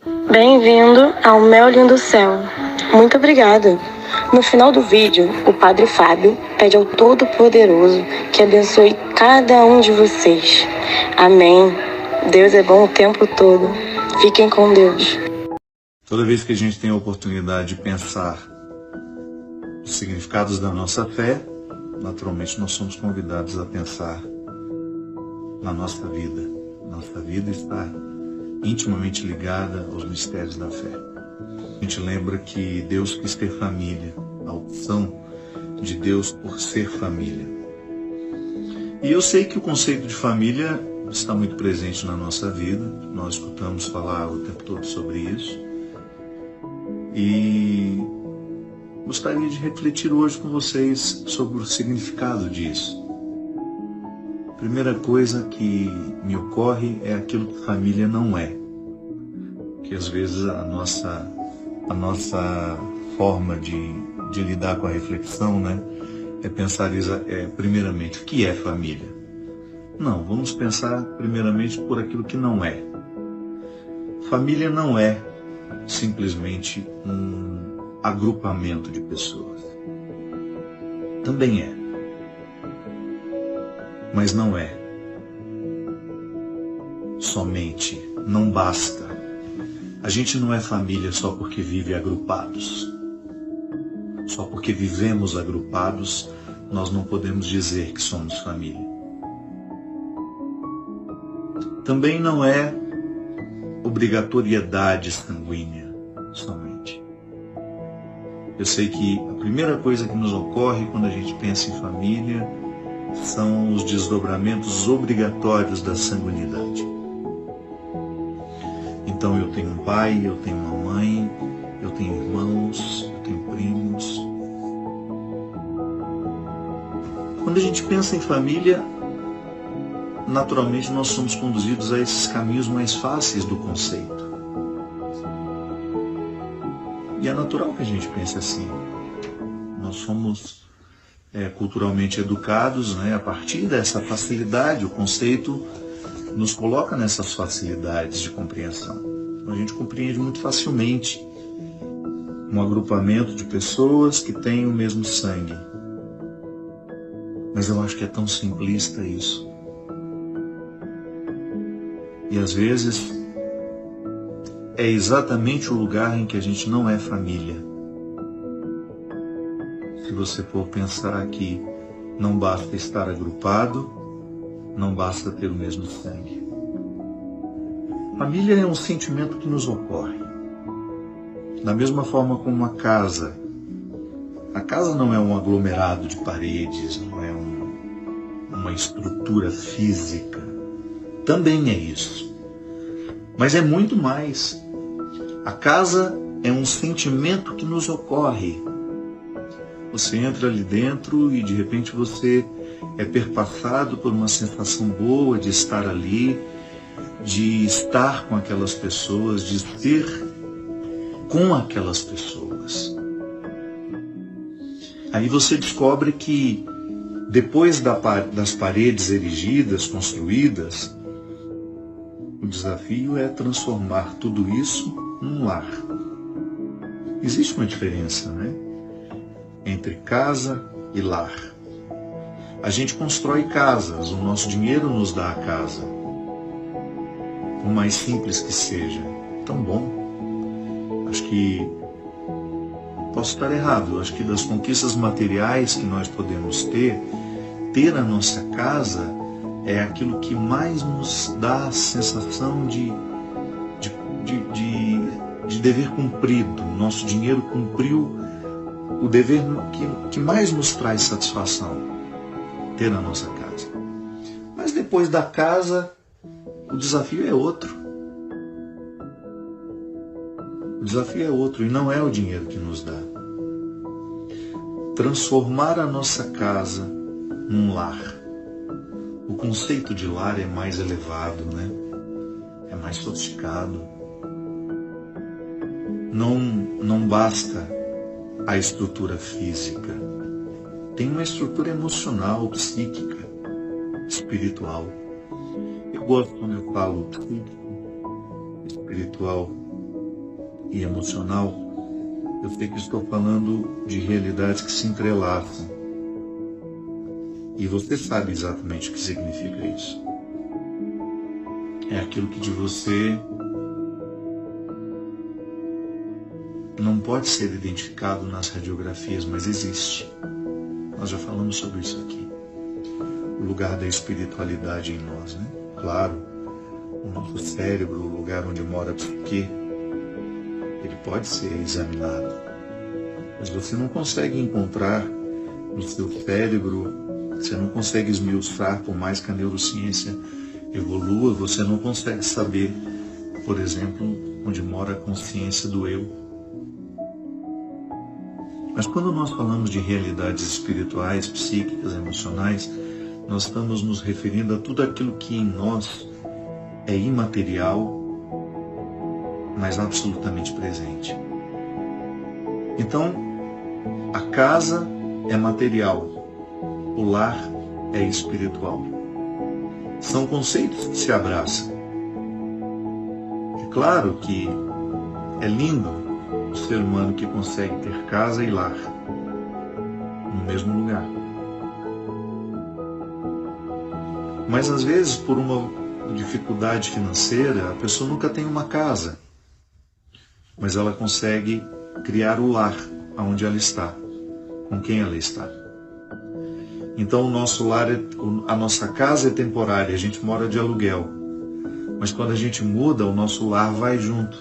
Bem-vindo ao Meu Lindo Céu. Muito obrigada. No final do vídeo, o Padre Fábio pede ao Todo-Poderoso que abençoe cada um de vocês. Amém. Deus é bom o tempo todo. Fiquem com Deus. Toda vez que a gente tem a oportunidade de pensar os significados da nossa fé, naturalmente nós somos convidados a pensar na nossa vida. Nossa vida está intimamente ligada aos mistérios da fé. A gente lembra que Deus quis ter família, a opção de Deus por ser família. E eu sei que o conceito de família está muito presente na nossa vida, nós escutamos falar o tempo todo sobre isso. E gostaria de refletir hoje com vocês sobre o significado disso. A primeira coisa que me ocorre é aquilo que família não é. Que às vezes a nossa forma de lidar com a reflexão, né, é pensar primeiramente o que é família. Não, vamos pensar primeiramente por aquilo que não é. Família não é simplesmente um agrupamento de pessoas. Também é, mas não é somente, não basta. A gente não é família só porque vive agrupados. Só porque vivemos agrupados, nós não podemos dizer que somos família. Também não é obrigatoriedade sanguínea somente. Eu sei que a primeira coisa que nos ocorre quando a gente pensa em família são os desdobramentos obrigatórios da sanguinidade. Então eu tenho um pai, eu tenho uma mãe, eu tenho irmãos, eu tenho primos. Quando a gente pensa em família, naturalmente nós somos conduzidos a esses caminhos mais fáceis do conceito. E é natural que a gente pense assim. Nós somos culturalmente educados, né, a partir dessa facilidade. O conceito nos coloca nessas facilidades de compreensão. Então, a gente compreende muito facilmente um agrupamento de pessoas que têm o mesmo sangue. Mas eu acho que é tão simplista isso. E às vezes é exatamente o lugar em que a gente não é família. Se você for pensar que não basta estar agrupado, não basta ter o mesmo sangue. Família é um sentimento que nos ocorre. Da mesma forma como uma casa. A casa não é um aglomerado de paredes, não é uma estrutura física. Também é isso. Mas é muito mais. A casa é um sentimento que nos ocorre. Você entra ali dentro e de repente você é perpassado por uma sensação boa de estar ali, de estar com aquelas pessoas, de ser com aquelas pessoas. Aí você descobre que depois das paredes erigidas, construídas, o desafio é transformar tudo isso num lar. Existe uma diferença, né, entre casa e lar. A gente constrói casas, o nosso dinheiro nos dá a casa. Por mais simples que seja, tão bom. Acho que posso estar errado. Acho que das conquistas materiais que nós podemos ter a nossa casa é aquilo que mais nos dá a sensação de dever cumprido. Nosso dinheiro cumpriu o dever que mais nos traz satisfação, ter a nossa casa. Mas depois da casa, o desafio é outro. O desafio é outro e não é o dinheiro que nos dá. Transformar a nossa casa num lar. O conceito de lar é mais elevado, né? É mais sofisticado. Não basta a estrutura física. Tem uma estrutura emocional, psíquica, espiritual. Eu gosto quando eu falo psíquico, espiritual, e emocional, eu sei que estou falando de realidades que se entrelaçam. E você sabe exatamente o que significa isso. É aquilo que de você não pode ser identificado nas radiografias, mas existe. Nós já falamos sobre isso aqui. O lugar da espiritualidade em nós, né? Claro, o nosso cérebro, o lugar onde mora a psique, ele pode ser examinado. Mas você não consegue encontrar no seu cérebro, você não consegue esmiuçar, por mais que a neurociência evolua, você não consegue saber, por exemplo, onde mora a consciência do eu. Mas quando nós falamos de realidades espirituais, psíquicas, emocionais, nós estamos nos referindo a tudo aquilo que em nós é imaterial, mas absolutamente presente. Então, a casa é material, o lar é espiritual. São conceitos que se abraçam. É claro que é lindo o ser humano que consegue ter casa e lar no mesmo lugar. Mas às vezes, por uma dificuldade financeira, a pessoa nunca tem uma casa, mas ela consegue criar o lar onde ela está, com quem ela está. Então o nosso lar, a nossa casa é temporária, a gente mora de aluguel. Mas quando a gente muda, o nosso lar vai junto.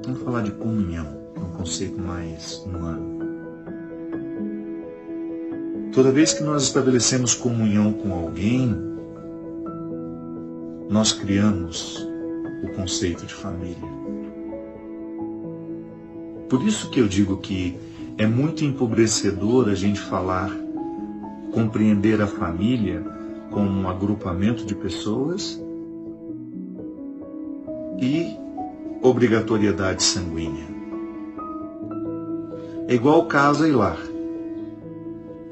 Vamos falar de comunhão, que é um conceito mais humano. Toda vez que nós estabelecemos comunhão com alguém, nós criamos o conceito de família. Por isso que eu digo que é muito empobrecedor a gente falar, compreender a família como um agrupamento de pessoas e obrigatoriedade sanguínea. É igual casa e lar.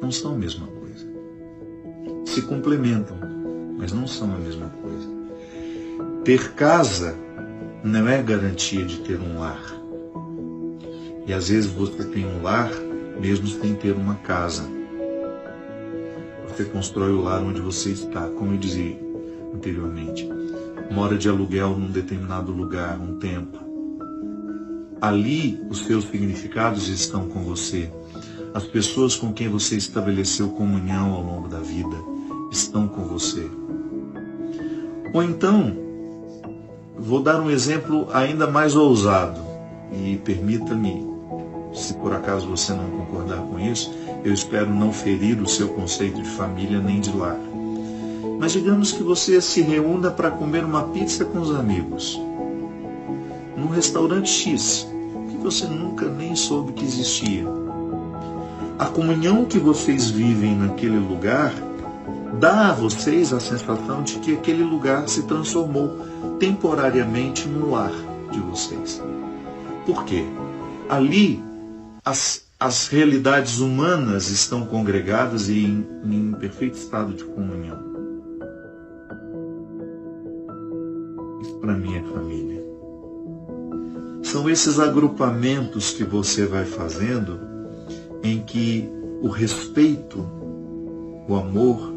Não são a mesma coisa. Se complementam, mas não são a mesma coisa. Ter casa não é garantia de ter um lar. E às vezes você tem um lar mesmo sem ter uma casa. Você constrói o lar onde você está, como eu dizia anteriormente. Mora de aluguel num determinado lugar, um tempo. Ali os seus significados estão com você. As pessoas com quem você estabeleceu comunhão ao longo da vida estão com você. Ou então, vou dar um exemplo ainda mais ousado. E permita-me, se por acaso você não concordar com isso, eu espero não ferir o seu conceito de família nem de lar. Mas digamos que você se reúna para comer uma pizza com os amigos, num restaurante X, que você nunca nem soube que existia. A comunhão que vocês vivem naquele lugar dá a vocês a sensação de que aquele lugar se transformou temporariamente no lar de vocês. Por quê? Ali as realidades humanas estão congregadas e em perfeito estado de comunhão. Isso para mim é família. São esses agrupamentos que você vai fazendo em que o respeito, o amor,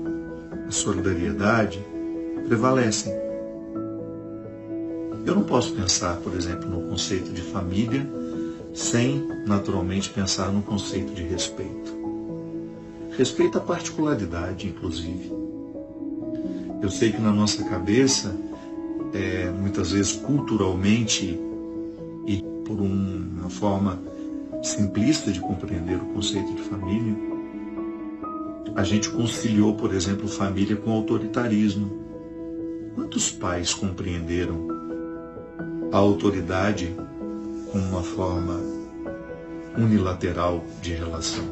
a solidariedade prevalecem. Eu não posso pensar, por exemplo, no conceito de família sem, naturalmente, pensar no conceito de respeito. Respeito à particularidade, inclusive. Eu sei que na nossa cabeça, muitas vezes culturalmente e por uma forma simplista de compreender o conceito de família, a gente conciliou, por exemplo, família com autoritarismo. Quantos pais compreenderam a autoridade como uma forma unilateral de relação?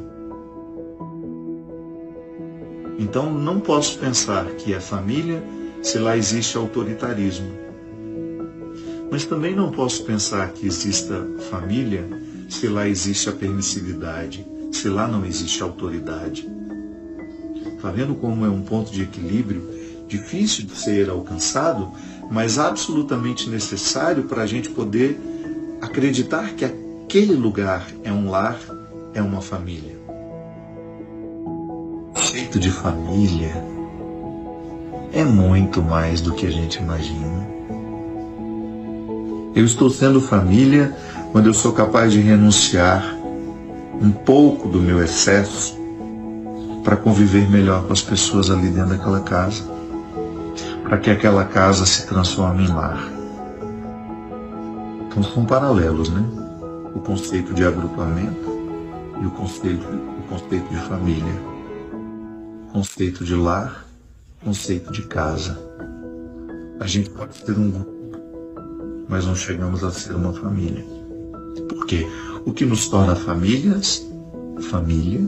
Então, não posso pensar que é família se lá existe autoritarismo. Mas também não posso pensar que exista família se lá existe a permissividade, se lá não existe autoridade. Está vendo como é um ponto de equilíbrio difícil de ser alcançado, mas absolutamente necessário para a gente poder acreditar que aquele lugar é um lar, é uma família. O conceito de família é muito mais do que a gente imagina. Eu estou sendo família quando eu sou capaz de renunciar um pouco do meu excesso para conviver melhor com as pessoas ali dentro daquela casa, para que aquela casa se transforme em lar. Então são paralelos, né? O conceito de agrupamento e o conceito de família. Conceito de lar, conceito de casa. A gente pode ser um grupo, mas não chegamos a ser uma família. Por quê? O que nos torna famílias, família,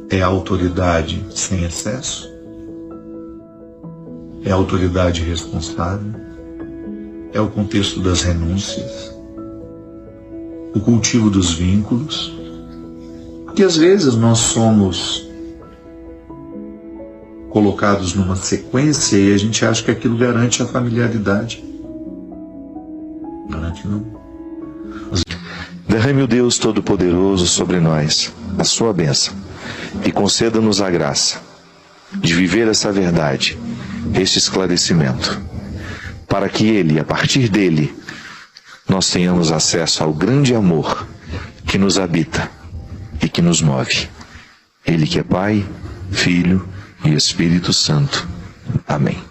é a autoridade sem excesso, é a autoridade responsável, é o contexto das renúncias, o cultivo dos vínculos, porque às vezes nós somos colocados numa sequência e a gente acha que aquilo garante a familiaridade. Garante não. Derrame o Deus Todo-Poderoso sobre nós a sua bênção e conceda-nos a graça de viver essa verdade, este esclarecimento, para que Ele, a partir dele, nós tenhamos acesso ao grande amor que nos habita e que nos move. Ele que é Pai, Filho e Espírito Santo. Amém.